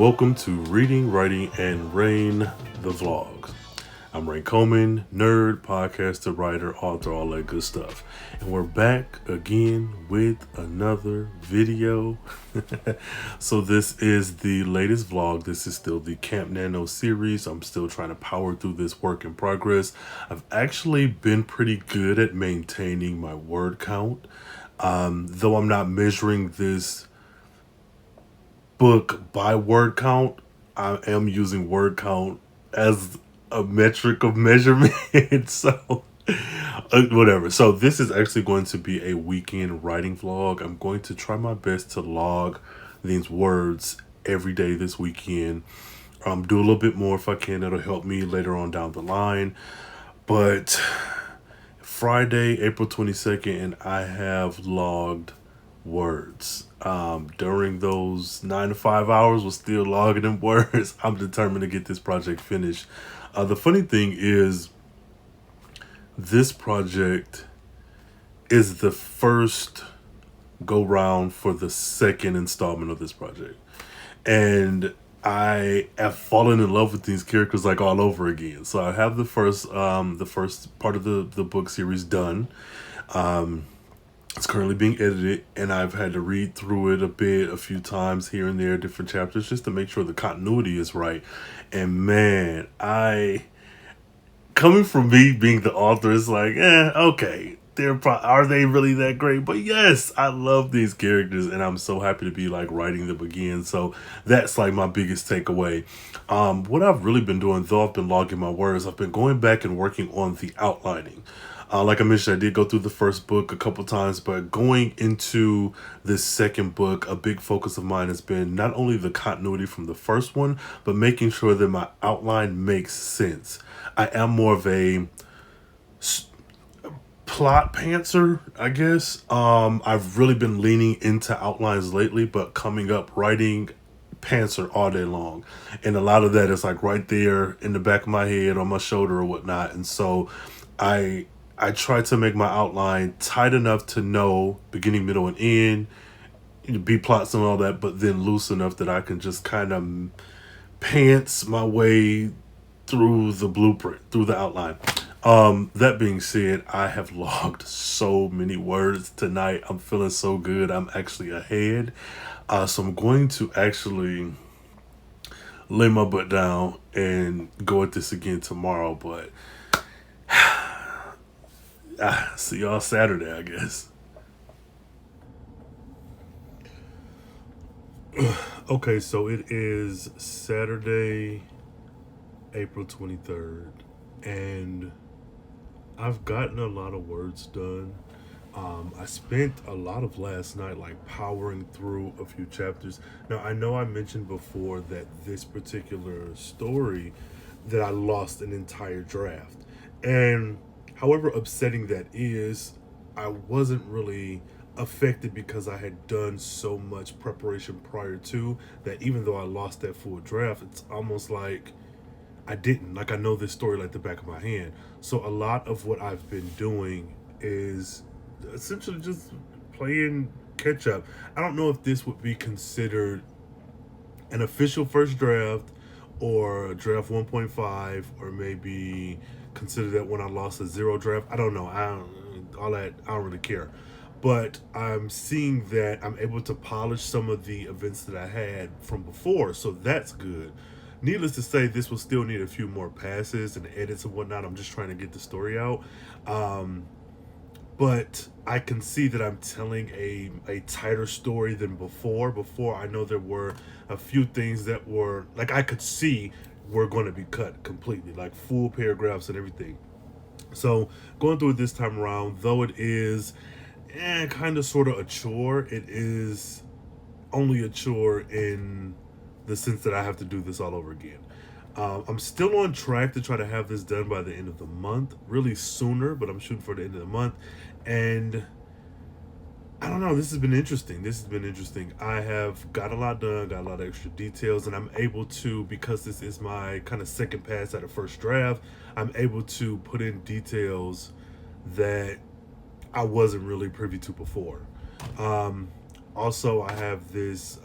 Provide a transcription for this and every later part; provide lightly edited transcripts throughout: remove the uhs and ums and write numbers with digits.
Welcome to Reading, Writing, and Rain, the vlogs. I'm Rhayne Coleman, nerd, podcaster, writer, author, all that good stuff. And we're back again with another video. So this is the latest vlog. This is still the CampNaNo series. I'm still trying to power through this work in progress. I've actually been pretty good at maintaining my word count. Though I'm not measuring this book by word count, I am using word count as a metric of measurement. So whatever. So this is actually going to be a weekend writing vlog. I'm going to try my best to log these words every day this weekend. Do a little bit more if I can. It'll help me later on down the line. But Friday, April 22nd, and I have logged words. During those 9 to 5 hours, was still logging them words. I'm determined to get this project finished. The funny thing is, this project is the first go round for the second installment of this project, and I have fallen in love with these characters like all over again. So I have the first part of the book series done. It's currently being edited, and I've had to read through it a few times here and there, different chapters, just to make sure the continuity is right. And man, coming from me being the author, it's like, okay, are they really that great? But yes, I love these characters, and I'm so happy to be like writing them again. So that's like my biggest takeaway. What I've really been doing, though I've been logging my words, I've been going back and working on the outlining. Like I mentioned, I did go through the first book a couple times, but going into this second book, a big focus of mine has been not only the continuity from the first one, but making sure that my outline makes sense. I am more of a plot pantser, I guess. I've really been leaning into outlines lately, but coming up writing pantser all day long. And a lot of that is like right there in the back of my head, on my shoulder or whatnot. And so I try to make my outline tight enough to know beginning, middle, and end, B plots and all that, but then loose enough that I can just kind of pants my way through the blueprint, through the outline. That being said, I have logged so many words tonight. I'm feeling so good. I'm actually ahead. So I'm going to actually lay my butt down and go at this again tomorrow, but see y'all Saturday, I guess. Okay, so it is Saturday, April 23rd, and I've gotten a lot of words done. I spent a lot of last night like powering through a few chapters. Now, I know I mentioned before that this particular story, that I lost an entire draft, and however upsetting that is, I wasn't really affected because I had done so much preparation prior to that. Even though I lost that full draft, it's almost like I didn't. Like, I know this story like the back of my hand. So a lot of what I've been doing is essentially just playing catch up. I don't know if this would be considered an official first draft or draft 1.5, or maybe consider that when I lost a 0 draft. I don't know. I don't really care. But I'm seeing that I'm able to polish some of the events that I had from before, so that's good. Needless to say, this will still need a few more passes and edits and whatnot. I'm just trying to get the story out. But I can see that I'm telling a tighter story than before. Before, I know there were a few things that were, like, I could see were going to be cut completely, like full paragraphs and everything. So going through it this time around, though it is kind of sort of a chore, it is only a chore in the sense that I have to do this all over again. I'm still on track to try to have this done by the end of the month, really sooner, but I'm shooting for the end of the month. And I don't know, this has been interesting. I have got a lot done, got a lot of extra details, and I'm able to, because this is my kind of second pass at a first draft, I'm able to put in details that I wasn't really privy to before. Also, I have this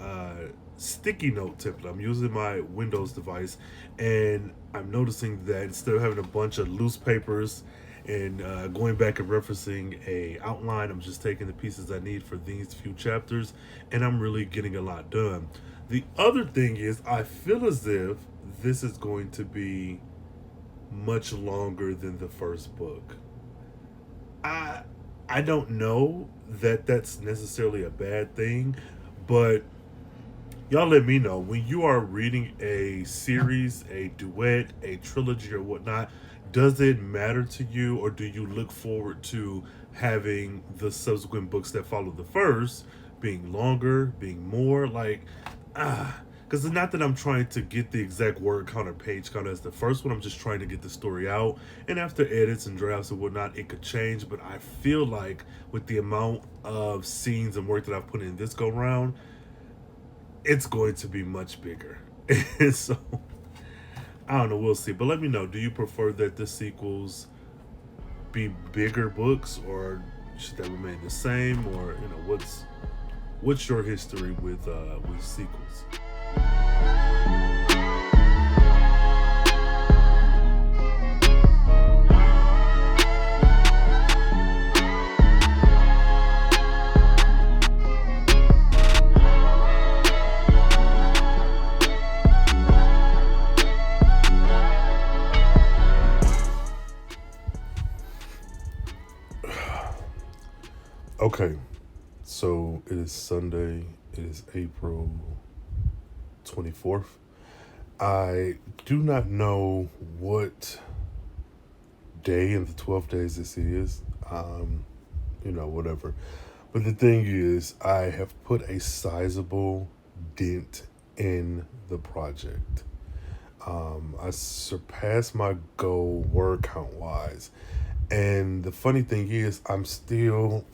sticky note template. I'm using my Windows device, and I'm noticing that instead of having a bunch of loose papers and going back and referencing a outline, I'm just taking the pieces I need for these few chapters, and I'm really getting a lot done. The other thing is, I feel as if this is going to be much longer than the first book. I don't know that that's necessarily a bad thing, but y'all let me know when you are reading a series, a duet, a trilogy, or whatnot. Does it matter to you, or do you look forward to having the subsequent books that follow the first being longer, being more like, because it's not that I'm trying to get the exact word count or page count as the first one. I'm just trying to get the story out. And after edits and drafts and whatnot, it could change. But I feel like with the amount of scenes and work that I've put in this go round, it's going to be much bigger. And so, I don't know. We'll see. But let me know. Do you prefer that the sequels be bigger books, or should they remain the same? Or, you know, what's your history with sequels? Okay, so it is Sunday. It is April 24th. I do not know what day in the 12 days this is. You know, whatever. But the thing is, I have put a sizable dent in the project. I surpassed my goal word count wise. And the funny thing is, I'm still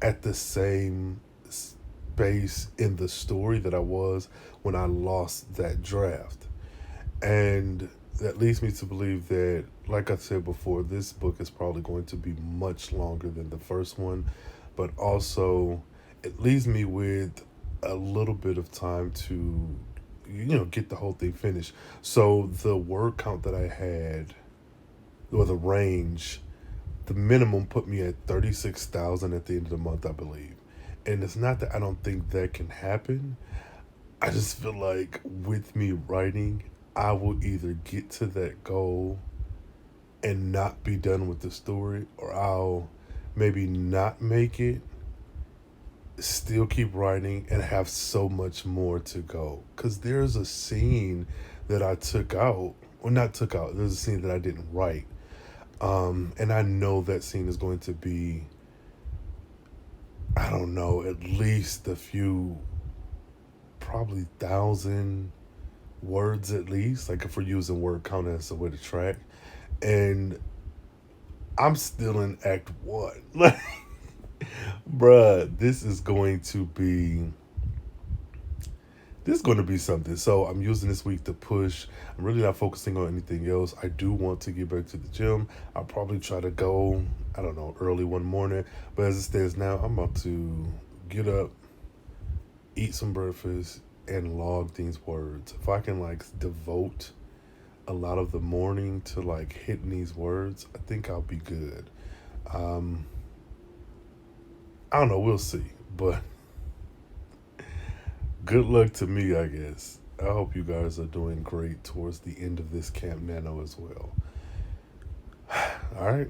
at the same space in the story that I was when I lost that draft. And that leads me to believe that, like I said before, this book is probably going to be much longer than the first one, but also it leaves me with a little bit of time to, you know, get the whole thing finished. So the word count that I had, or the range, the minimum put me at 36,000 at the end of the month, I believe. And it's not that I don't think that can happen. I just feel like with me writing, I will either get to that goal and not be done with the story, or I'll maybe not make it, still keep writing, and have so much more to go. Because there's a scene that I took out, or not took out, there's a scene that I didn't write. And I know that scene is going to be, I don't know, at least a few, probably 1,000 words at least, like if we're using word count as a way to track. And I'm still in Act 1. Like, bruh, this is going to be something. So I'm using this week to push. I'm really not focusing on anything else. I do want to get back to the gym. I'll probably try to go, I don't know, early one morning. But as it stands now, I'm about to get up, eat some breakfast, and log these words. If I can like devote a lot of the morning to like hitting these words, I think I'll be good. I don't know, we'll see. But good luck to me, I guess. I hope you guys are doing great towards the end of this Camp Nano as well. All right.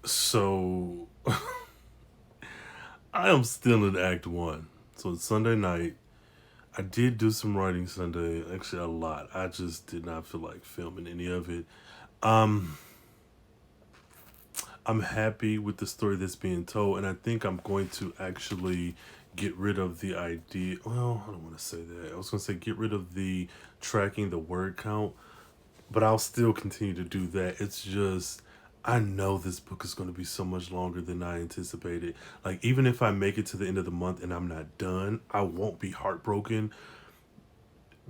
So, I am still in Act 1. So, it's Sunday night. I did do some writing Sunday. Actually, a lot. I just did not feel like filming any of it. I'm happy with the story that's being told, and I think I'm going to actually get rid of the idea. Well, I don't want to say that. I was going to say get rid of the tracking the word count, but I'll still continue to do that. It's just, I know this book is going to be so much longer than I anticipated. Like, even if I make it to the end of the month and I'm not done, I won't be heartbroken,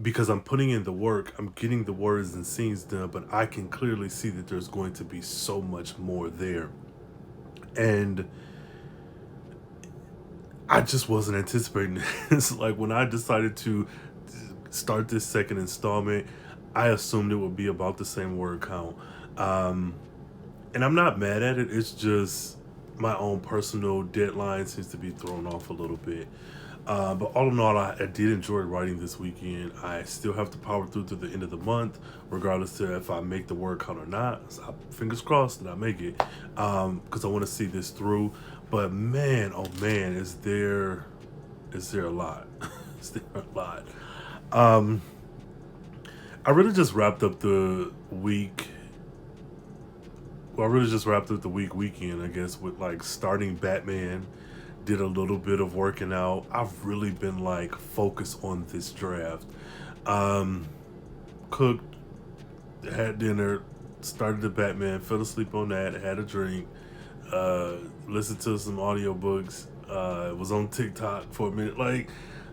because I'm putting in the work, I'm getting the words and scenes done, but I can clearly see that there's going to be so much more there. And I just wasn't anticipating this. Like when I decided to start this second installment, I assumed it would be about the same word count. And I'm not mad at it. It's just my own personal deadline seems to be thrown off a little bit. But all in all, I did enjoy writing this weekend. I still have to power through to the end of the month, regardless of if I make the word count or not. So fingers crossed that I make it, because I want to see this through. But man, oh man, is there a lot? Is there a lot? I really just wrapped up the week. Well, I really just wrapped up the weekend, I guess, with like starting Batman. Did a little bit of working out. I've really been like focused on this draft. Cooked, had dinner, started the Batman, fell asleep on that, had a drink, listened to some audiobooks, was on TikTok for a minute, like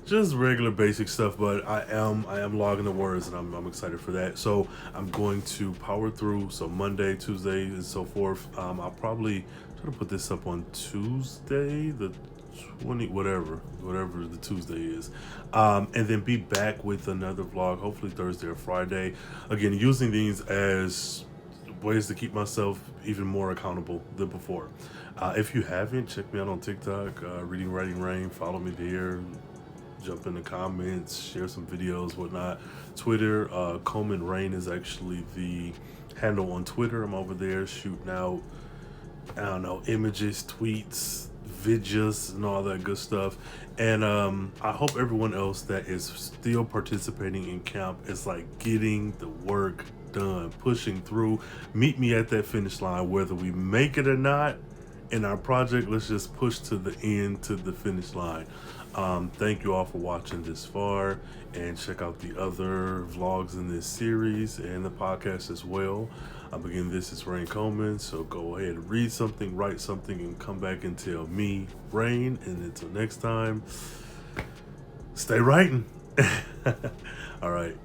just regular basic stuff. But I am logging the words, and I'm excited for that. So I'm going to power through. So Monday, Tuesday, and so forth. I'll probably try to put this up on Tuesday, the 20, whatever the Tuesday is, and then be back with another vlog, hopefully Thursday or Friday. Again, using these as ways to keep myself even more accountable than before. If you haven't, check me out on TikTok, ReadingWritingRhayne. Follow me there. Jump in the comments, share some videos, whatnot. Twitter, 𝘾𝙤𝙡𝙬 is actually the handle on Twitter. I'm over there shooting out, I don't know, images, tweets, videos, and all that good stuff. And I hope everyone else that is still participating in camp is like getting the work done, pushing through. Meet me at that finish line, whether we make it or not in our project. Let's just push to the end, to the finish line. Thank you all for watching this far, and check out the other vlogs in this series and the podcast as well. Again, this is Rhayne Coleman, so go ahead and read something, write something, and come back and tell me, Rhayne. And until next time, stay writing. All right.